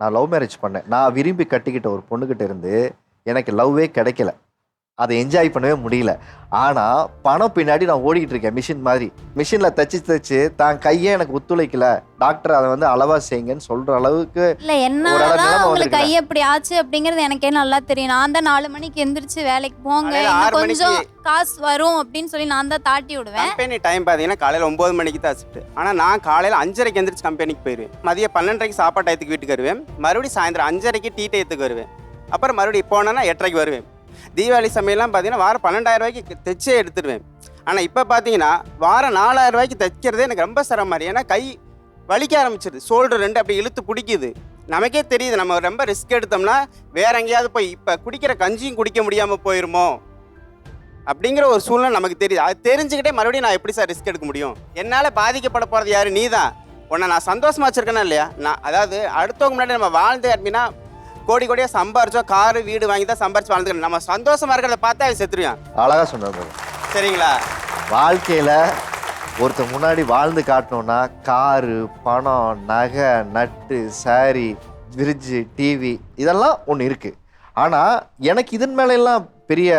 நான் love marriage பண்ணேன். நான் விரும்பி கட்டிக்கிட்ட ஒரு பொண்ணுகிட்ட இருந்து எனக்கு லவ்வே கிடைக்கல. அதை என்ஜாய் பண்ணவே முடியல. ஆனால் பணம் பின்னாடி நான் ஓடிக்கிட்டு இருக்கேன் மிஷின் மாதிரி. மிஷினில் தச்சு தான் கையே எனக்கு ஒத்துழைக்கல. டாக்டர் அதை வந்து அளவாக செய்யுங்கன்னு சொல்கிற அளவுக்கு இல்லை என்னதான் உங்களுக்கு கை எப்படி ஆச்சு அப்படிங்கிறது எனக்கே நல்லா தெரியும். நான் தான் 4 மணிக்கு எந்திரிச்சு வேலைக்கு போங்க, இன்னும் கொஞ்சம் காசு வரும் அப்படின்னு சொல்லி நான் தான் தாட்டி விடுவேன். கம்பெனி டைம் பார்த்தீங்கன்னா காலையில் 9 மணிக்கு தான் ஷிஃப்ட். ஆனால் நான் காலையில் 5:30க்கு எந்திரிச்சு கம்பெனிக்கு போயிடுவேன். மதியம் 12:30க்கு சாப்பாடு டயத்துக்கு வீட்டுக்கு வருவேன். மறுபடியும் சாயந்தரம் 5:30க்கு டீ டயத்துக்கு வருவேன். அப்புறம் மறுபடியும் போனேன்னா 8:30க்கு வருவேன். தீபாவளி சமையல்லாம் பார்த்தீங்கன்னா வாரம் 12,000 ரூபாய்க்கு தைச்சே எடுத்துடுவேன். ஆனால் இப்போ பார்த்தீங்கன்னா வாரம் 4,000 ரூபாய்க்கு தைக்கிறதே எனக்கு ரொம்ப சிரமம் மாதிரி. ஏன்னா கை வலிக்க ஆரம்பிச்சிருது, ஷோல்டர் 2 அப்படி இழுத்து பிடிக்குது. நமக்கே தெரியுது நம்ம ரொம்ப ரிஸ்க் எடுத்தோம்னா வேற எங்கேயாவது போய் இப்போ குடிக்கிற கஞ்சியும் குடிக்க முடியாமல் போயிருமோ அப்படிங்கிற ஒரு சூழ்நிலை நமக்கு தெரியுது. அது தெரிஞ்சுக்கிட்டே மறுபடியும் நான் எப்படி சார் ரிஸ்க் எடுக்க முடியும்? என்னால் பாதிக்கப்பட போகிறது யாரு? நீ தான். உன்னை நான் சந்தோஷமா வச்சிருக்கேனா இல்லையா? நான் அதாவது அடுத்தவங்க முன்னாடி நம்ம வாழ்ந்தே அப்படின்னா கோடி கோடியாக சம்பாரிச்சோம், காரு வீடு வாங்கி தான் சம்பாரிச்சு வாழ்ந்துக்கணும். நம்ம சந்தோஷமா இருக்கிறத பார்த்தா அது செத்துருவான். அழகாக சொன்னது. சரிங்களா? வாழ்க்கையில் ஒருத்தர் முன்னாடி வாழ்ந்து காட்டணும்னா காரு, பணம், நகை, நட்டு, சாரி, ஃப்ரிட்ஜு, டிவி இதெல்லாம் ஒன்று இருக்குது. ஆனால் எனக்கு இதன் மேலெல்லாம் பெரிய